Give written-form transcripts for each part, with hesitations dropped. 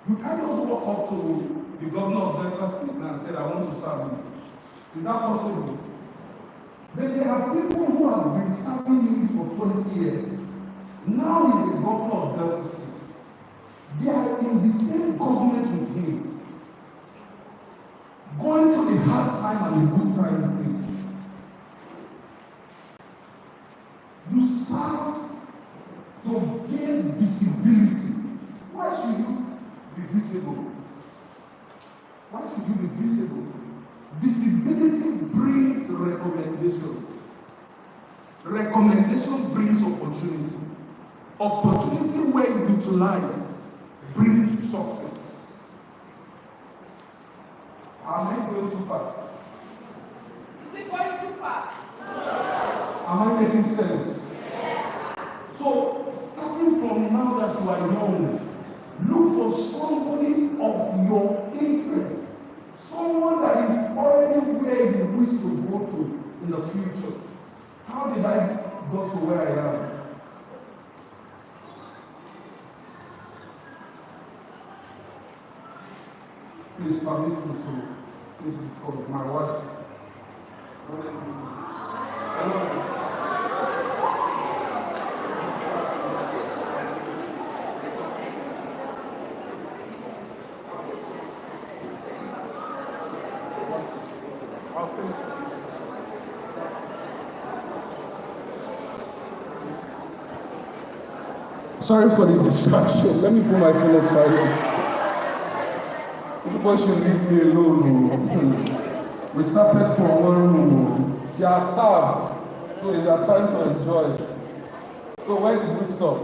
You can't just walk up to the governor of Delta State and say, I want to serve you. Is that possible? But there are people who have been serving him for 20 years. Now he's a governor of Delta State. They are in the same government with him, going through the hard time and the good time with him. You serve to gain visibility. Why should you be visible? Why should you be visible? Visibility brings recommendation. Recommendation brings opportunity. Opportunity, when utilized, brings success. Am I going too fast? Is it going too fast? Am I making sense? So, starting from now that you are young, look for somebody of your interest. Someone that is already where you wish to go to in the future. How did I go to where I am? Please permit me to take this call with my wife. Hello. Sorry for the distraction. Let me put my phone on silent. People should leave me alone. We started from one room. She has served, so it's our time to enjoy. So where did we stop?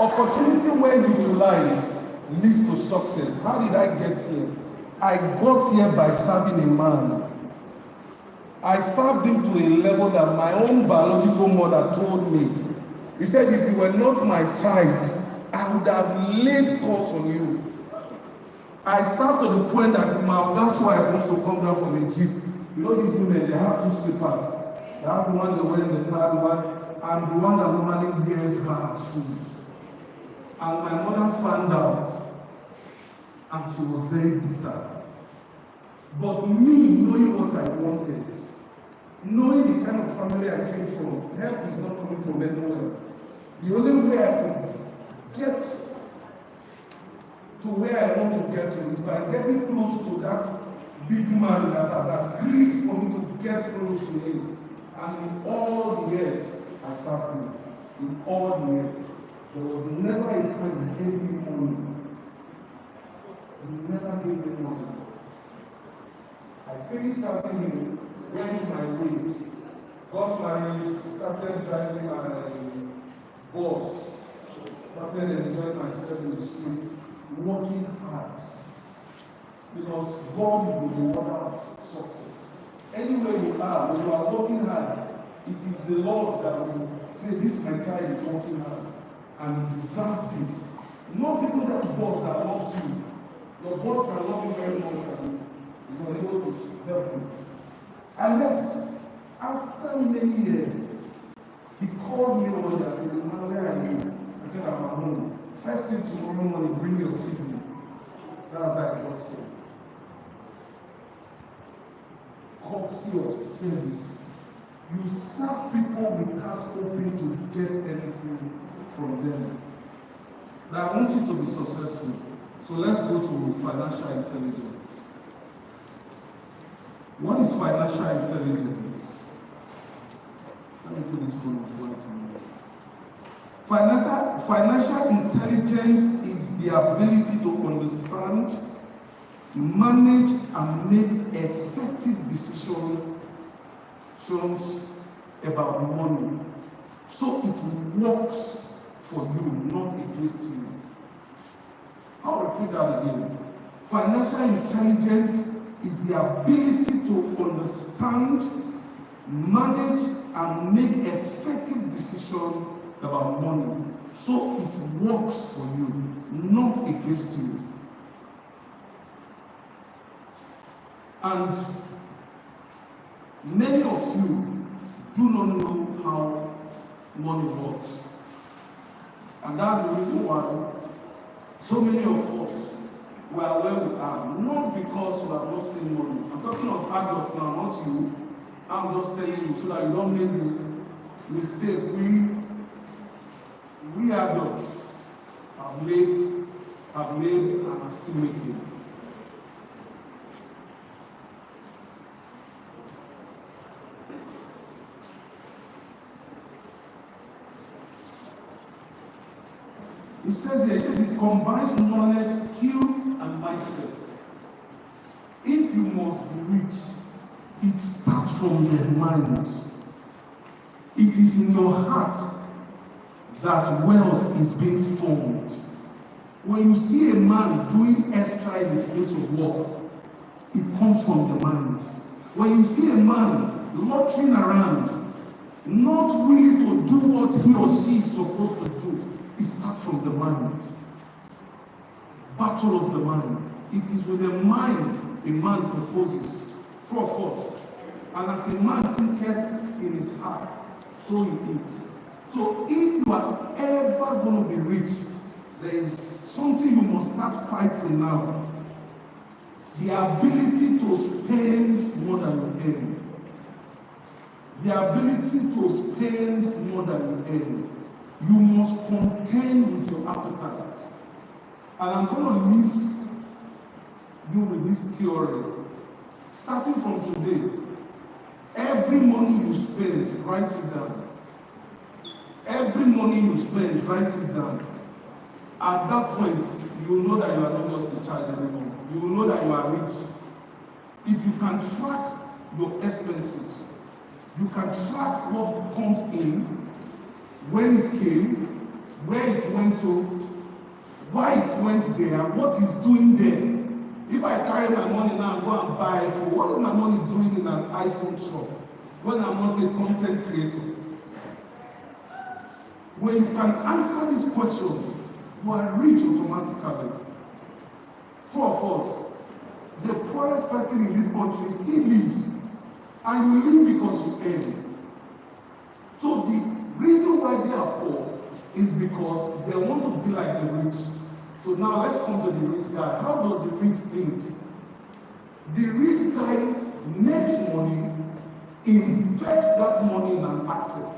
Opportunity when utilized leads to success. How did I get here? I got here by serving a man. I served him to a level that my own biological mother told me. He said, if you were not my child, I would have laid calls on you. I served to the point that that's why I want to come down from Egypt. You know these women, they have two slippers. They have the one they wear in the car, and the one that normally wears her shoes. And my mother found out, and she was very bitter. But me, knowing what I wanted, knowing the kind of family I came from, help is not coming from anywhere. The only way I could get to where I want to get to is by getting close to that big man that has agreed for me to get close to him. And in all the years, I served him. In all the years, there was never a time he gave me money. He never gave me money. I finished serving him, went my way, got married, started driving my bus, started enjoying myself in the street, working hard. Because God is the rewarder of success. Anywhere you are, when you are working hard, it is the Lord that will say, this my child is working hard, and he deserves this. Not even that boss that loves you. Your boss can love you very much and is unable to help you. I left. After many years, he called me one day and said, man, where are you? I said, I'm at home. First thing tomorrow morning, bring your CV. That's how I got here. Courtesy of service. You serve people without hoping to get anything from them. Now, I want you to be successful. So let's go to financial intelligence. What is financial intelligence? Let me put this phone on flight. Financial intelligence is the ability to understand, manage, and make effective decisions about money. So it works for you, not against you. I'll repeat that again. Financial intelligence is the ability to understand, manage, and make effective decisions about money. So it works for you, not against you. And many of you do not know how money works. And that's the reason why So many of us, we are where we are, not because we have not seen money. I'm talking of adults now, not you. I'm just telling you so that you don't make the mistake we adults have made and are still making. It says here, it combines knowledge, skill, and mindset. If you must be rich, it starts from the mind. It is in your heart that wealth is being formed. When you see a man doing extra in his place of work, it comes from the mind. When you see a man loitering around, not willing to do what he or she is supposed to do, it starts from the mind. Battle of the mind. It is with the mind a man proposes. True or false? And as a man thinketh in his heart, so he is. So if you are ever going to be rich, there is something you must start fighting now. The ability to spend more than you earn. The ability to spend more than you earn. You must contend with your appetite. And I'm going to leave you with this theory. Starting from today, every money you spend, write it down. Every money you spend, write it down. At that point, you will know that you are not just a child anymore. You will know that you are rich. If you can track your expenses, you can track what comes in, when it came, where it went to, why it went there, what it's doing there. If I carry my money now and go and buy iPhone, what is my money doing in an iPhone shop when I'm not a content creator? When you can answer these questions, you are rich automatically. True or false? The poorest person in this country still lives, and you live because you earn. So the reason why they are poor is because they want to be like the rich. So now let's come to the rich guy. How does the rich think? The rich guy makes money, invests that money in an asset,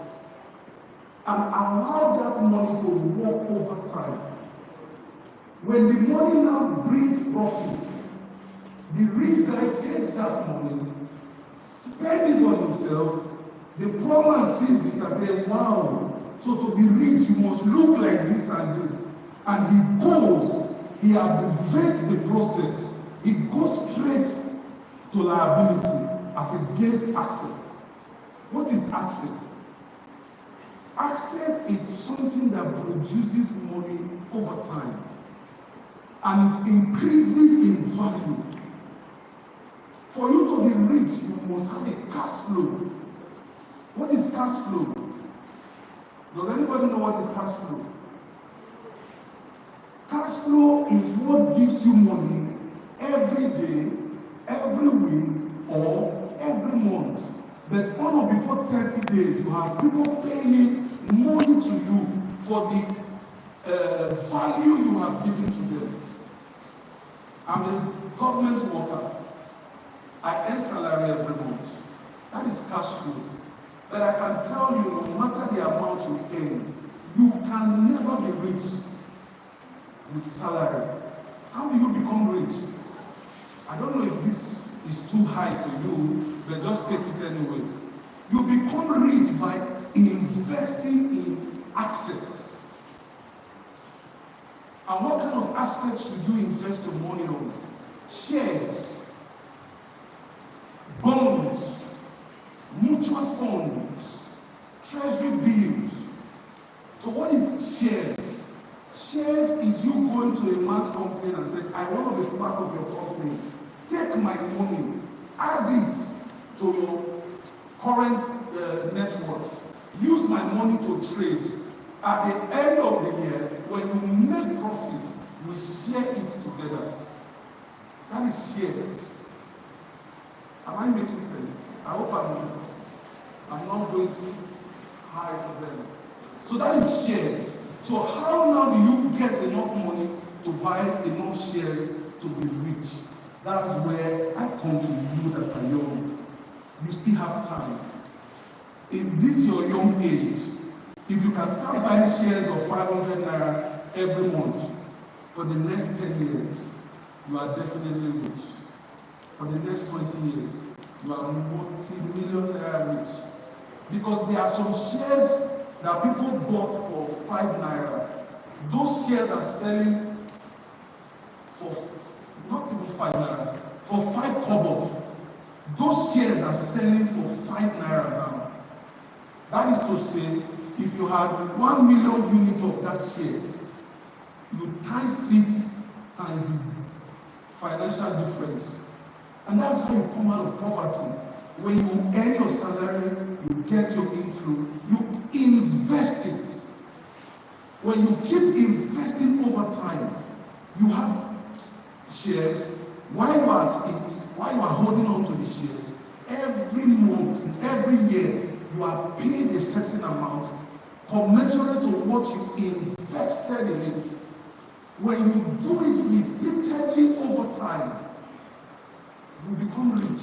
and allow that money to work over time. When the money now brings profit, the rich guy takes that money, spend it on himself. The poor man sees it and says, wow, so to be rich, you must look like this and this. And he goes, he abbreviates the process. He goes straight to liability as against asset. What is asset? Asset is something that produces money over time. And it increases in value. For you to be rich, you must have a cash flow. What is cash flow? Does anybody know what is cash flow? Cash flow is what gives you money every day, every week, or every month. But on or before 30 days, you have people paying money to you for the value you have given to them. I'm a government worker. I earn salary every month. That is cash flow. But I can tell you, no matter the amount you earn, you can never be rich with salary. How do you become rich? I don't know if this is too high for you, but just take it anyway. You become rich by investing in assets. And what kind of assets should you invest your money on? Shares, bonds, mutual funds, treasury bills. So what is shares? Shares is you going to a man's company and say, I want to be part of your company. Take my money, add it to your current net worth. Use my money to trade. At the end of the year, when you make profit, we share it together. That is shares. Am I making sense? I hope I'm not going too high for them. So that is shares. So how now do you get enough money to buy enough shares to be rich. That's where I come to you that are young. You still have time. In this your young age, if you can start buying shares of 500 naira every month for the next 10 years, you are definitely rich. For the next 20 years, you are multi-million naira rich. Because there are some shares that people bought for 5 naira. Those shares are selling for not even 5 naira, for 5 kobo. Those shares are selling for 5 naira now. That is to say, if you had 1 million unit of that shares, you times it times the financial difference. And that's how you come out of poverty. When you earn your salary, you get your inflow, you invest it. When you keep investing over time, you have shares. While you are at it, while you are holding on to the shares, every month, every year, you are paid a certain amount commensurate to what you invested in it. When you do it repeatedly over time, you become rich.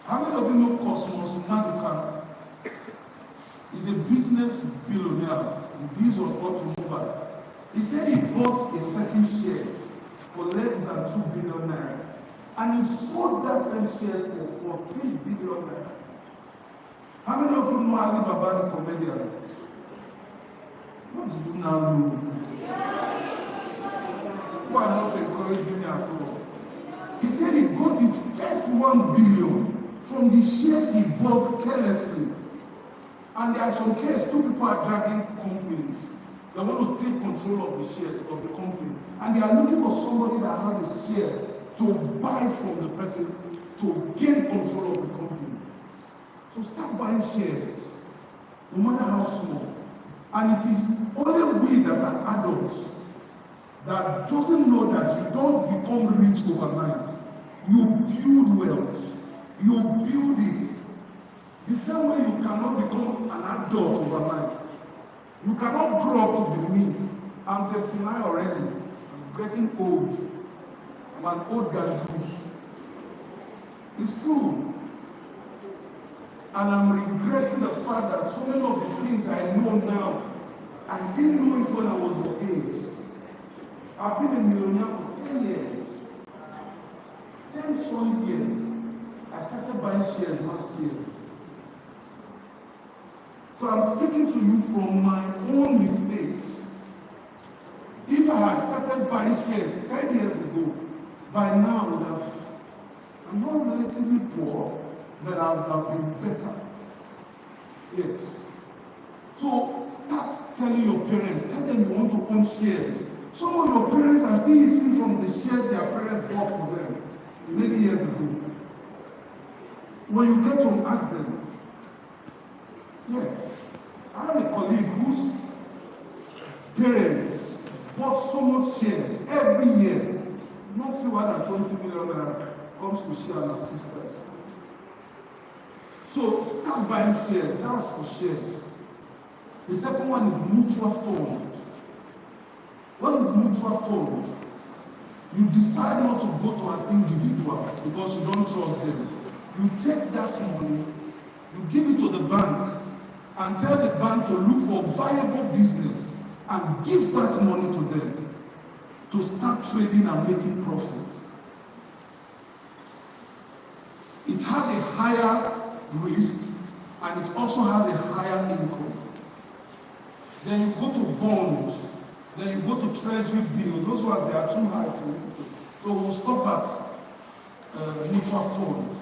How many of you know Cosmos Maduka? He's a business billionaire. He deals on automobile. He said he bought a certain share for less than 2 billion naira. And he sold that same shares for 14 billion naira. How many of you know Alibaba the comedian? What do you now know? You are not encouraging me at all. He said he got his first 1 billion from the shares he bought carelessly. And there are some cases, 2 people are dragging companies. They want to take control of the shares of the company. And they are looking for somebody that has a share to buy from the person to gain control of the company. So start buying shares, no matter how small. And it is only we that are adults that doesn't know that you don't become rich overnight. You build wealth. You build it. The same way you cannot become an adult overnight. You cannot grow up to be me. I'm 39 already. I'm getting old. I'm an old gangoose. It's true. And I'm regretting the fact that so many of the things I know now, I didn't know it when I was your age. I've been a millionaire for 10 years. 10 solid years. I started buying shares last year. So I'm speaking to you from my own mistakes. If I had started buying shares 10 years ago, by now I'm not relatively poor, but I would have been better. Yes. So start telling your parents, tell them you want to own shares. Some of your parents are still eating from the shares their parents bought for them many years ago. When you get home, ask them. Yes. I have a colleague whose parents bought so much shares every year. Not fewer than 20 million naira comes to share and assistance. So start buying shares. That's for shares. The second one is mutual fund. What is mutual fund? You decide not to go to an individual because you don't trust them. You take that money, you give it to the bank, and tell the bank to look for viable business and give that money to them to start trading and making profits. It has a higher risk and it also has a higher income. Then you go to bonds, then you go to treasury bills. Those ones, they are too high for you. So we'll stop at mutual fund.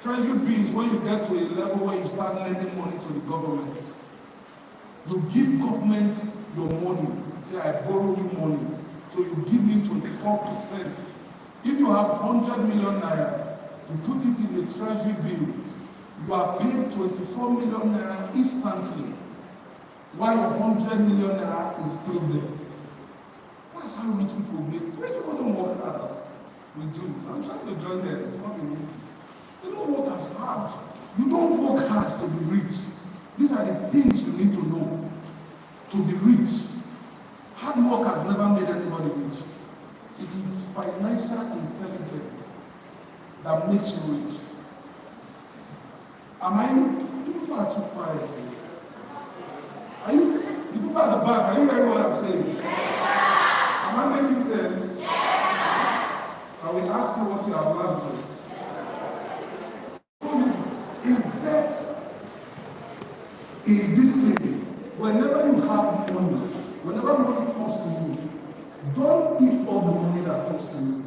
Treasury bills, when you get to a level where you start lending money to the government, you give government your money. Say, I borrow you money. So you give me 24%. If you have 100 million naira, you put it in the treasury bill, you are paid 24 million naira instantly, while your 100 million naira is still there. That's how rich people make. Rich people don't work hard as we do. I'm trying to join them. It's not been easy. You don't work as hard. You don't work hard to be rich. These are the things you need to know to be rich. Hard Hard work has never made anybody rich. It is financial intelligence that makes you rich. Am I? People are too quiet. Are you? The people at the back, are you hearing what I'm saying? Am I making sense? I will ask you what you have learned. So you invest in this thing. Whenever you have money, whenever money comes to you, don't eat all the money that comes to you.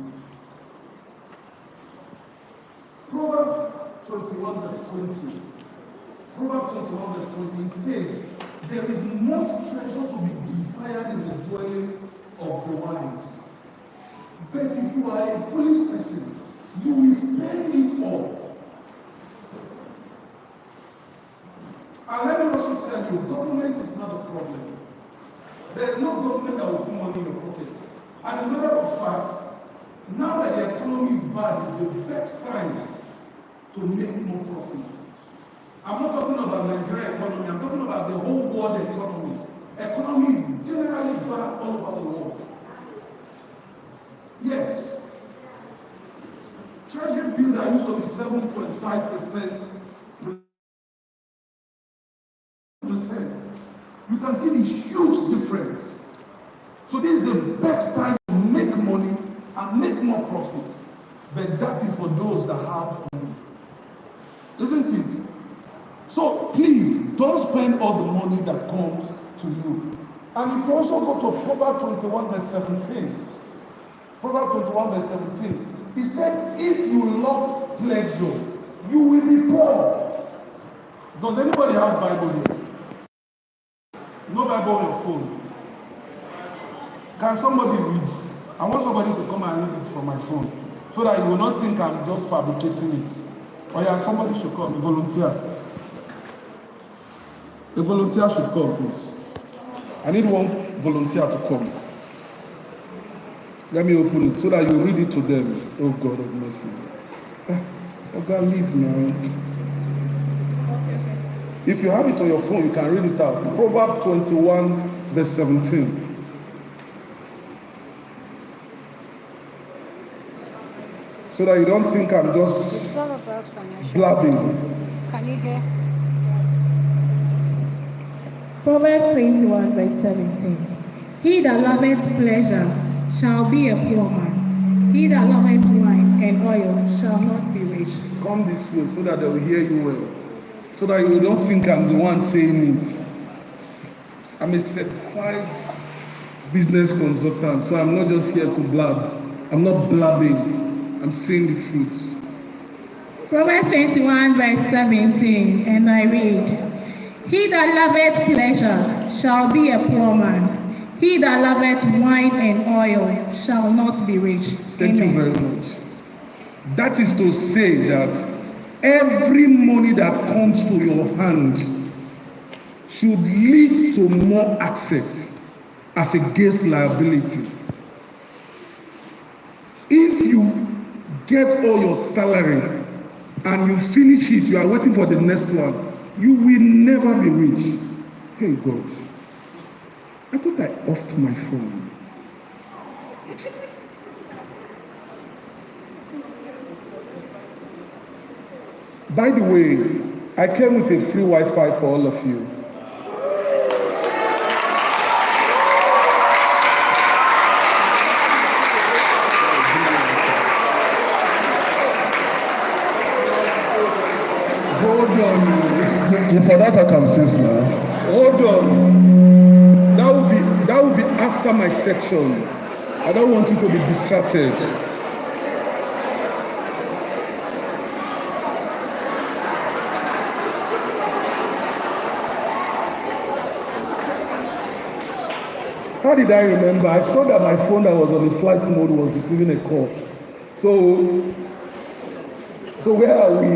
Proverbs 21 verse 20. Proverbs 21 verse 20 says, there is much treasure to be desired in the dwelling of the wise. But if you are a foolish person, you will spend it all. And let me also tell you, government is not a problem. There is no government that will put money in your pocket. And a matter of fact, now that the economy is bad, it's the best time to make more profit. I'm not talking about Nigerian economy, I'm talking about the whole world economy. Economy is generally bad all over the world. Yes. Treasury bill that used to be 7.5%. You can see the huge difference. So this is the best time to make money and make more profit. But that is for those that have money. Isn't it? So please don't spend all the money that comes to you. And if you also go to Proverbs 21 verse 17, Proverbs 21 verse 17, he said, if you love pleasure, you will be poor. Does anybody have Bible here? No Bible on your phone. Can somebody read? I want somebody to come and read it from my phone so that you will not think I'm just fabricating it. Or yeah, somebody should come, a volunteer. A volunteer should come, please. I need one volunteer to come. Let me open it so that you read it to them. Oh God of mercy. Oh God, leave now. If you have it on your phone, you can read it out. Proverbs 21 verse 17. So that you don't think I'm just blabbing. Can you hear? Proverbs 21 verse 17. He that loveth pleasure shall be a poor man. He that loveth wine and oil shall not be rich. Come this way so that they will hear you well. So that you don't think I'm the one saying it. I'm a certified business consultant, so I'm not just here to blab. I'm not blabbing. I'm saying the truth. Proverbs 21 verse 17, and I read, he that loveth pleasure shall be a poor man. He that loveth wine and oil shall not be rich. Thank Amen. you very much. That is to say that every money that comes to your hand should lead to more access as against liability. If you get all your salary and you finish it, you are waiting for the next one, you will never be rich. Hey God, I thought I offed my phone. By the way, I came with a free Wi-Fi for all of you. Hold on. You for that I come since now. Hold on. That will be after my section. I don't want you to be distracted. How did I remember? I saw that my phone that was on the flight mode was receiving a call. So where are we?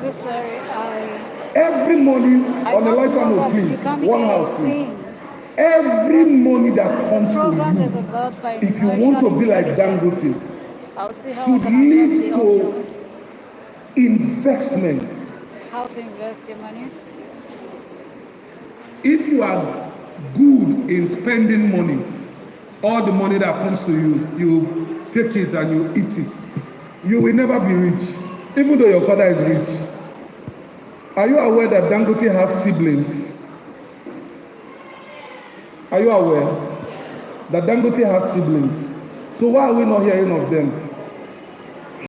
So sorry, Every money on the light note, please. One house, please. Every money that comes to you, if you want to be like Dangote, should lead to investment. How to invest your money? If you are good in spending money, all the money that comes to you, you take it and you eat it. You will never be rich, even though your father is rich. Are you aware that Dangote has siblings? Are you aware that Dangote has siblings? So why are we not hearing of them?